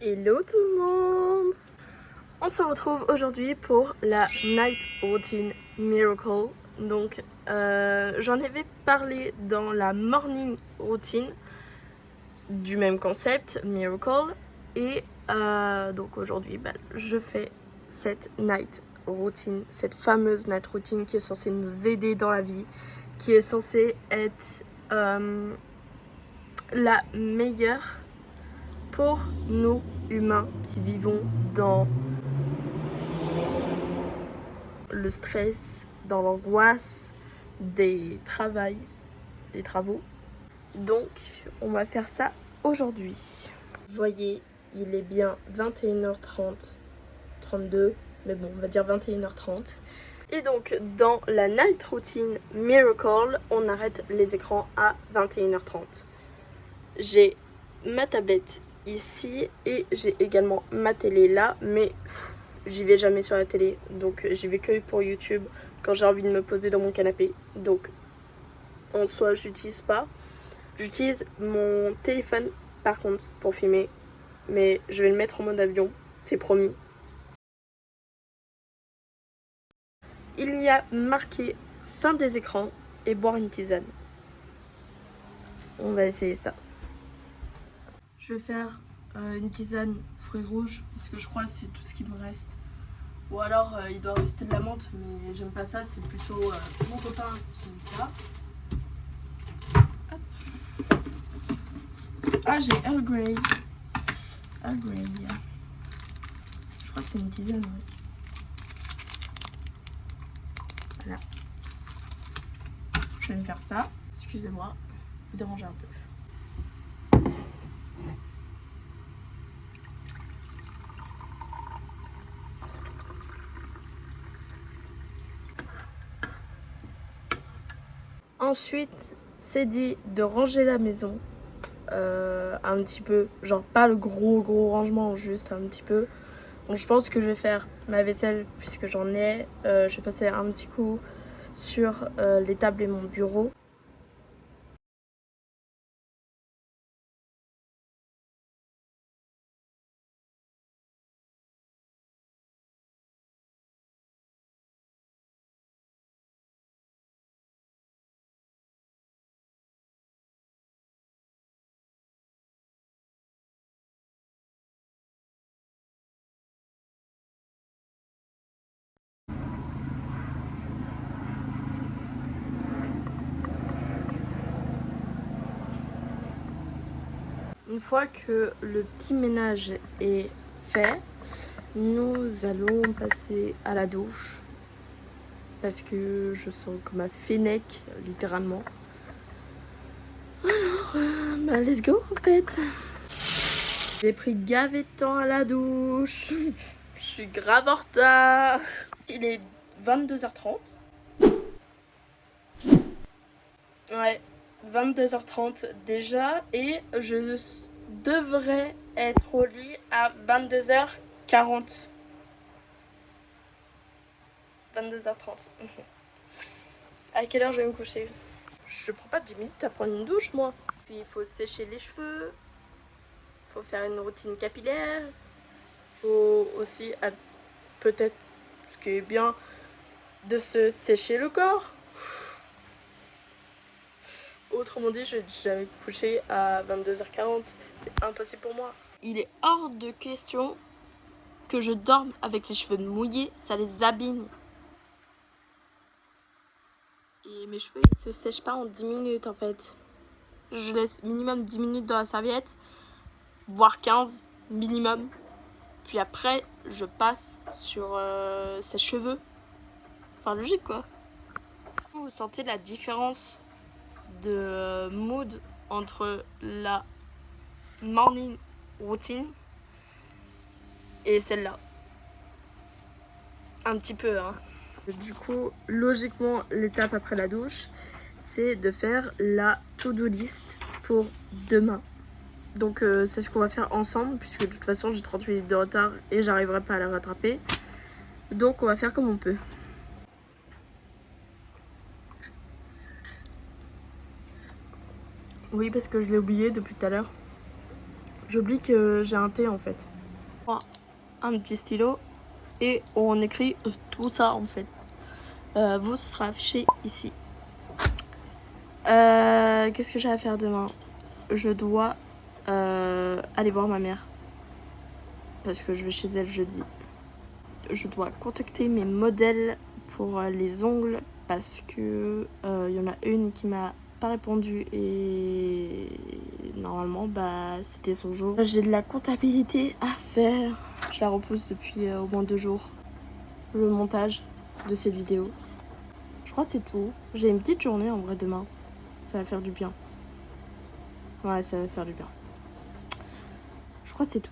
Hello tout le monde! On se retrouve aujourd'hui pour la Night Routine Miracle. Donc j'en avais parlé dans la Morning Routine du même concept, Miracle. Et donc aujourd'hui je fais cette Night Routine, cette fameuse Night Routine qui est censée nous aider dans la vie, qui est censée être la meilleure pour nous humains qui vivons dans le stress, dans l'angoisse des travaux. Donc on va faire ça aujourd'hui. Vous voyez, il est bien 21h30, 32, mais bon, on va dire 21h30. Et donc dans la Night Routine Miracle, on arrête les écrans à 21h30. J'ai ma tablette ici et j'ai également ma télé là, mais j'y vais jamais sur la télé, donc j'y vais que pour YouTube quand j'ai envie de me poser dans mon canapé. Donc en soi j'utilise pas. J'utilise mon téléphone par contre pour filmer, mais je vais le mettre en mode avion, c'est promis. Il y a marqué fin des écrans et boire une tisane. On va essayer ça. Je vais faire une tisane fruits rouges parce que je crois que c'est tout ce qui me reste. Ou alors il doit rester de la menthe, mais j'aime pas ça, c'est plutôt mon copain qui aime ça. Hop. Ah, j'ai Earl Grey. Earl Grey. Je crois que c'est une tisane, ouais. Voilà. Je vais me faire ça. Excusez-moi, vous dérangez un peu. Ensuite, c'est dit de ranger la maison un petit peu, genre pas le gros rangement, juste un petit peu. Donc je pense que je vais faire ma vaisselle puisque j'en ai. Je vais passer un petit coup sur les tables et mon bureau. Une fois que le petit ménage est fait, nous allons passer à la douche parce que je sens comme un fennec littéralement. Alors, let's go en fait. J'ai pris gavé de temps à la douche. Je suis grave en retard. Il est 22h30. Ouais, 22h30 déjà. Et je devrais être au lit à 22h40. 22h30. À quelle heure je vais me coucher? Je prends pas 10 minutes à prendre une douche, moi. Puis il faut sécher les cheveux. Faut faire une routine capillaire. Faut aussi, peut-être, ce qui est bien, de se sécher le corps. Autrement dit, je vais jamais coucher à 22h40. C'est impossible pour moi. Il est hors de question que je dorme avec les cheveux mouillés. Ça les abîme. Et mes cheveux, ils se sèchent pas en 10 minutes en fait. Je laisse minimum 10 minutes dans la serviette, voire 15 minimum. Puis après, je passe sur sèche-cheveux. Enfin, logique quoi. Vous sentez la différence de mood entre la morning routine et celle-là. Un petit peu, hein. Du coup, logiquement, l'étape après la douche, c'est de faire la to-do list pour demain. Donc c'est ce qu'on va faire ensemble, puisque de toute façon j'ai 30 minutes de retard et j'arriverai pas à la rattraper. Donc on va faire comme on peut. Oui, parce que je l'ai oublié depuis tout à l'heure. J'oublie que j'ai un thé en fait. Un petit stylo et on écrit tout ça en fait. Vous sera affiché ici. Qu'est-ce que j'ai à faire demain? Je dois aller voir ma mère parce que je vais chez elle jeudi. Je dois contacter mes modèles pour les ongles parce que y en a une qui m'a pas répondu et normalement c'était son jour. J'ai de la comptabilité à faire. Je la repousse depuis au moins 2 jours. Le montage de cette vidéo. Je crois que c'est tout. J'ai une petite journée en vrai demain. Ça va faire du bien. Ouais, ça va faire du bien. Je crois que c'est tout.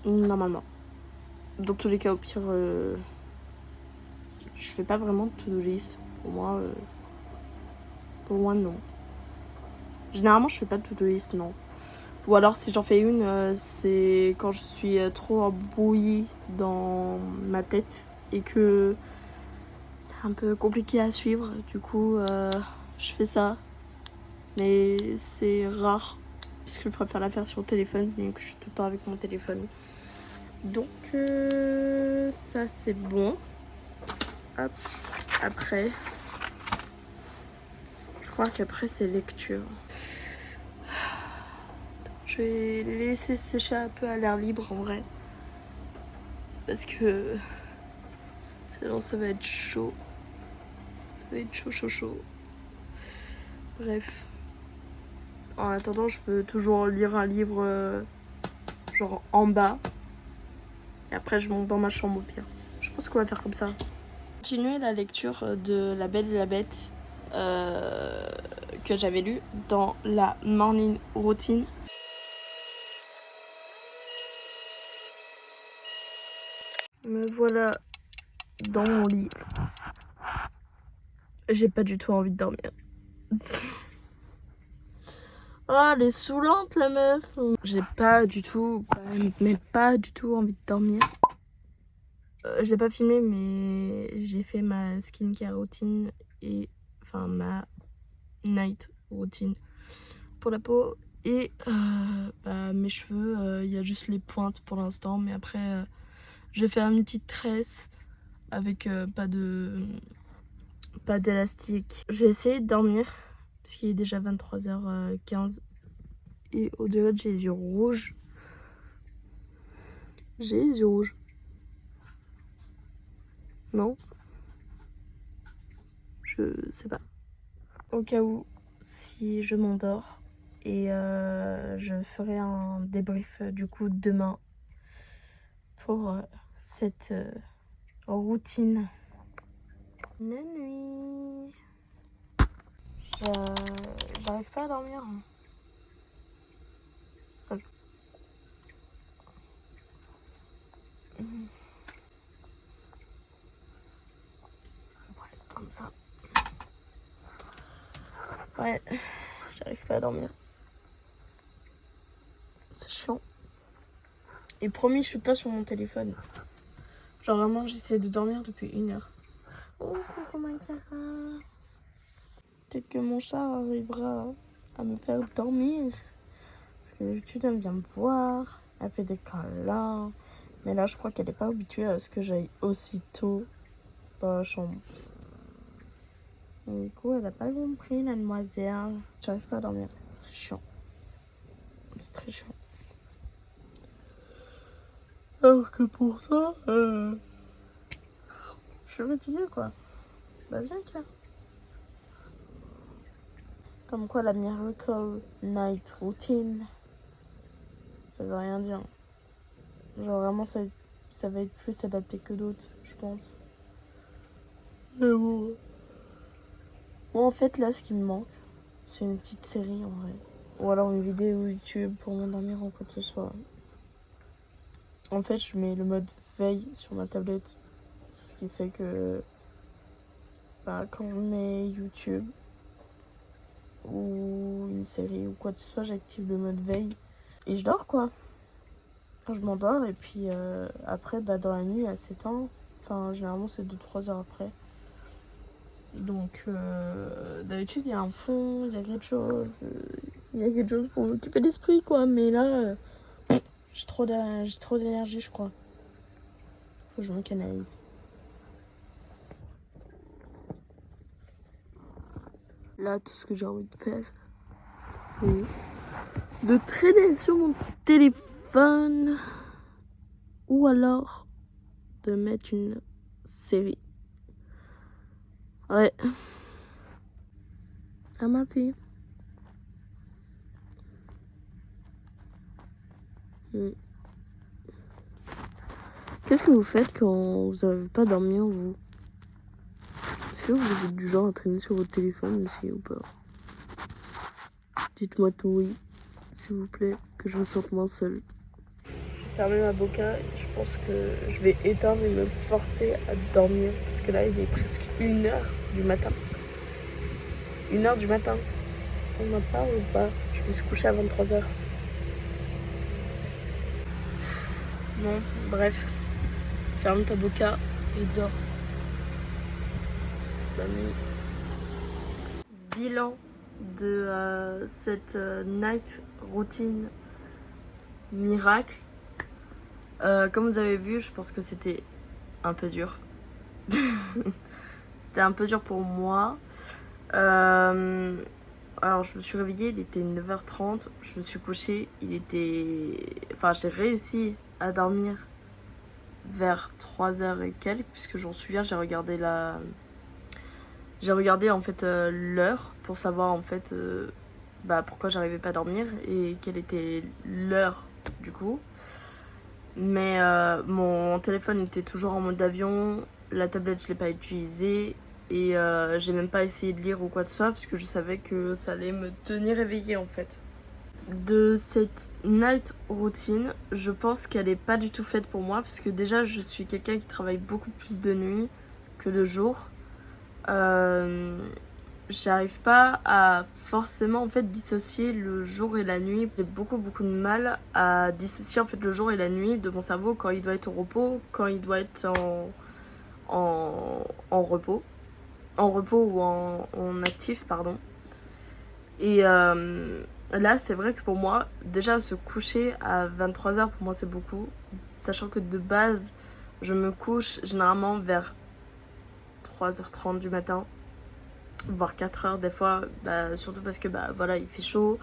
Normalement. Dans tous les cas, au pire, je fais pas vraiment de to-do list. Pour moi, non. Généralement, je fais pas de to-do list, non. Ou alors, si j'en fais une, c'est quand je suis trop embrouillée dans ma tête et que c'est un peu compliqué à suivre. Du coup, je fais ça. Mais c'est rare. Parce que je préfère la faire sur le téléphone, et que je suis tout le temps avec mon téléphone. Donc, ça, c'est bon. Hop. Après, je crois qu'après, c'est lecture. Je vais les laisser sécher un peu à l'air libre, en vrai. Parce que sinon, ça va être chaud. Ça va être chaud, chaud, chaud. Bref. En attendant, je peux toujours lire un livre genre en bas. Et après, je monte dans ma chambre au pire. Je pense qu'on va faire comme ça. Continuer la lecture de La Belle et la Bête que j'avais lu dans la morning routine. Me voilà dans mon lit. J'ai pas du tout envie de dormir. Oh, elle est saoulante la meuf. J'ai pas du tout, mais pas du tout envie de dormir. J'ai pas filmé, mais j'ai fait ma skincare routine et enfin ma night routine pour la peau. Et mes cheveux, il y a juste les pointes pour l'instant, mais après je vais faire une petite tresse avec pas d'élastique. Je vais essayer de dormir parce qu'il est déjà 23h15 et au-delà j'ai les yeux rouges. J'ai les yeux rouges. Non, je sais pas. Au cas où, si je m'endors, et je ferai un débrief du coup demain pour cette routine. Bonne nuit. J'arrive pas à dormir. Ça... Ouais, comme ça. Ouais, j'arrive pas à dormir. C'est chiant. Et promis, je suis pas sur mon téléphone. Genre vraiment, j'essaie de dormir depuis 1 heure. Oh, coucou ma cara. Peut-être que mon chat arrivera à me faire dormir. Parce que d'habitude, elle vient me voir. Elle fait des câlins. Mais là, je crois qu'elle est pas habituée à ce que j'aille aussitôt dans la chambre. Et du coup, elle a pas compris, la demoiselle. J'arrive pas à dormir. C'est chiant. C'est très chiant. Alors que pour ça, je suis fatiguée quoi. Bah viens tiens. Comme quoi la Miracle Night Routine, ça veut rien dire. Genre vraiment ça va être plus adapté que d'autres, je pense. Mais bon. Moi en fait là ce qui me manque, c'est une petite série en vrai. Ou alors une vidéo YouTube pour m'endormir ou quoi que ce soit. En fait je mets le mode veille sur ma tablette. Ce qui fait que quand je mets YouTube ou une série ou quoi que ce soit, j'active le mode veille et je dors quoi. Je m'endors et puis après dans la nuit elle s'éteint. Enfin généralement c'est 2-3 heures après. Donc d'habitude il y a un fond, il y a quelque chose. il y a quelque chose pour m'occuper l'esprit, quoi. Mais là, j'ai trop d'énergie, je crois. Faut que je me canalise. Là, tout ce que j'ai envie de faire, c'est de traîner sur mon téléphone ou alors de mettre une série. Ouais. À ma vie. Qu'est-ce que vous faites quand vous n'arrivez pas à dormir, vous? Est-ce que vous êtes du genre à traîner sur votre téléphone aussi ou pas? Dites-moi tout oui, s'il vous plaît, que je me sente moins seule. J'ai fermé ma boca et je pense que je vais éteindre et me forcer à dormir parce que là il est presque 1h du matin. 1h du matin. On en parle ou pas? Je me suis couchée à 23h. Bon, bref. Ferme ta boca et dors. Bonne nuit. Bilan de cette night routine miracle. Comme vous avez vu, je pense que c'était un peu dur. C'était un peu dur pour moi. Alors je me suis réveillée, il était 9h30. Je me suis couchée, j'ai réussi à dormir vers 3h et quelques, puisque je m'en souviens, j'ai regardé en fait l'heure pour savoir en fait pourquoi j'arrivais pas à dormir et quelle était l'heure du coup. Mais mon téléphone était toujours en mode avion, la tablette je l'ai pas utilisée et j'ai même pas essayé de lire ou quoi que ce soit parce que je savais que ça allait me tenir éveillée en fait. De cette night routine, je pense qu'elle est pas du tout faite pour moi parce que déjà je suis quelqu'un qui travaille beaucoup plus de nuit que de jour. J'arrive pas à forcément en fait dissocier le jour et la nuit. J'ai beaucoup de mal à dissocier en fait le jour et la nuit de mon cerveau quand il doit être au repos, quand il doit être en repos. En repos ou en actif, pardon. Et là, c'est vrai que pour moi, déjà se coucher à 23h, pour moi c'est beaucoup. Sachant que de base, je me couche généralement vers 3h30 du matin. Voire 4h des fois, surtout parce que voilà, il fait chaud.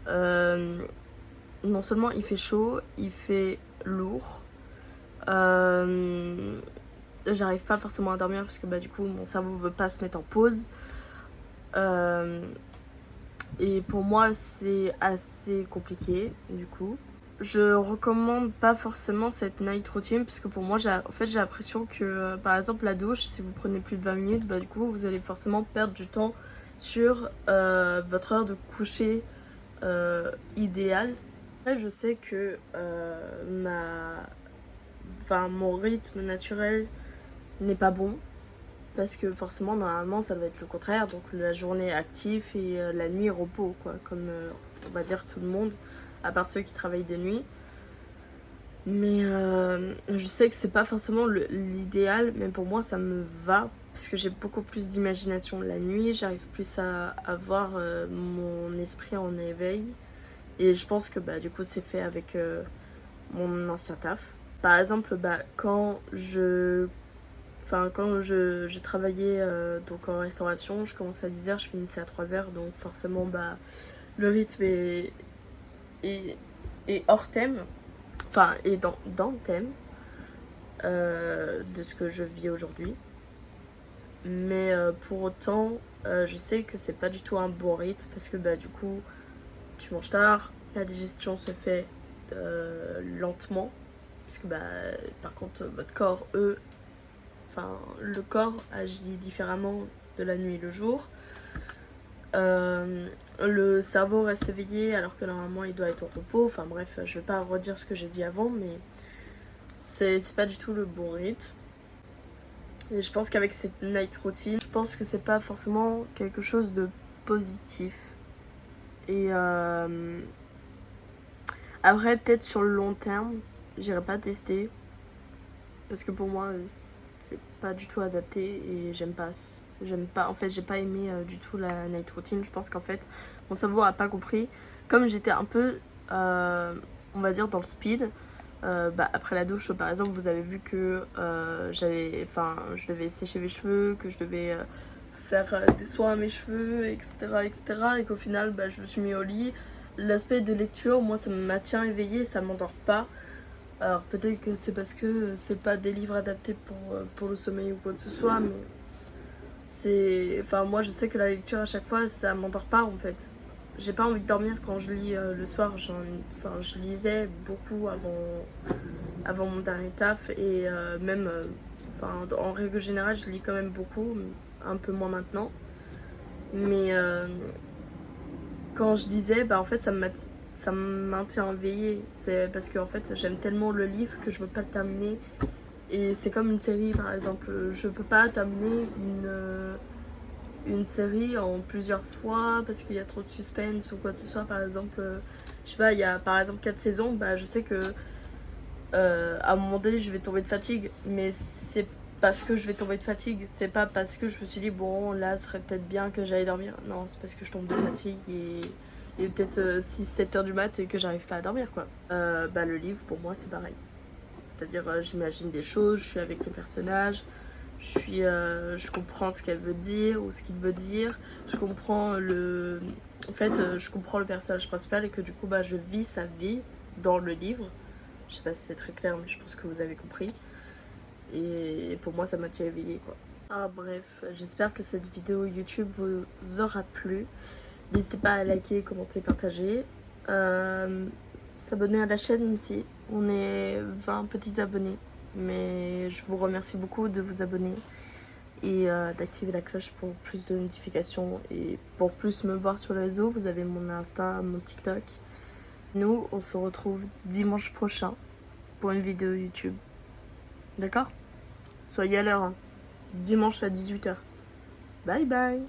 Non seulement il fait chaud, il fait lourd. J'arrive pas forcément à dormir parce que du coup mon cerveau veut pas se mettre en pause. Et pour moi c'est assez compliqué du coup. Je recommande pas forcément cette night routine parce que pour moi j'ai l'impression que par exemple la douche, si vous prenez plus de 20 minutes, du coup vous allez forcément perdre du temps sur votre heure de coucher idéale. Après je sais que mon rythme naturel n'est pas bon parce que forcément normalement ça doit être le contraire, donc la journée active et la nuit repos quoi, comme on va dire tout le monde à part ceux qui travaillent de nuit. Mais je sais que c'est pas forcément l'idéal, mais pour moi ça me va parce que j'ai beaucoup plus d'imagination la nuit, j'arrive plus à avoir mon esprit en éveil et je pense que du coup c'est fait avec mon ancien taf. Par exemple quand je travaillais donc en restauration, je commençais à 10h, je finissais à 3h, donc forcément le rythme est hors thème, et dans le thème de ce que je vis aujourd'hui. Mais pour autant, je sais que c'est pas du tout un bon rythme parce que du coup, tu manges tard, la digestion se fait lentement, puisque par contre, votre corps, le corps agit différemment de la nuit et le jour. Le cerveau reste éveillé alors que normalement il doit être au repos. Enfin bref, je vais pas redire ce que j'ai dit avant, mais c'est pas du tout le bon rythme. Et je pense qu'avec cette night routine, je pense que c'est pas forcément quelque chose de positif. Et après, peut-être sur le long terme, j'irai pas tester. Parce que pour moi, c'est pas du tout adapté et j'aime pas. En fait, j'ai pas aimé du tout la night routine. Je pense qu'en fait, mon cerveau a pas compris. Comme j'étais un peu, on va dire, dans le speed, après la douche, par exemple, vous avez vu que je devais sécher mes cheveux, que je devais faire des soins à mes cheveux, etc. Et qu'au final, je me suis mis au lit. L'aspect de lecture, moi, ça me maintient éveillée, ça m'endort pas. Alors peut-être que c'est parce que c'est pas des livres adaptés pour le sommeil ou quoi que ce soit, mais moi je sais que la lecture à chaque fois ça m'endort pas en fait. J'ai pas envie de dormir quand je lis le soir, je lisais beaucoup avant mon dernier taf et en règle générale je lis quand même beaucoup, un peu moins maintenant. Mais quand je lisais, en fait ça me maintient éveillée. C'est parce que en fait j'aime tellement le livre que je veux pas le terminer. Et c'est comme une série par exemple. Je peux pas terminer une série en plusieurs fois parce qu'il y a trop de suspense ou quoi que ce soit. Par exemple, je sais pas, il y a par exemple 4 saisons, je sais que à un moment donné je vais tomber de fatigue. Mais c'est parce que je vais tomber de fatigue. C'est pas parce que je me suis dit bon là ce serait peut-être bien que j'aille dormir. Non, c'est parce que je tombe de fatigue et peut-être 6-7 heures du mat et que j'arrive pas à dormir quoi. Le livre pour moi c'est pareil. C'est-à-dire j'imagine des choses, je suis avec le personnage, je comprends ce qu'elle veut dire ou ce qu'il veut dire, je comprends le personnage principal et que du coup je vis sa vie dans le livre. Je sais pas si c'est très clair mais je pense que vous avez compris. Et pour moi ça m'a éveillée quoi. Bref, j'espère que cette vidéo YouTube vous aura plu. N'hésitez pas à liker, commenter, partager. S'abonner à la chaîne aussi. On est 20 petits abonnés. Mais je vous remercie beaucoup de vous abonner et d'activer la cloche pour plus de notifications. Et pour plus me voir sur les réseaux, vous avez mon Insta, mon TikTok. Nous, on se retrouve dimanche prochain pour une vidéo YouTube. D'accord ? Soyez à l'heure, hein. Dimanche à 18 h. Bye bye.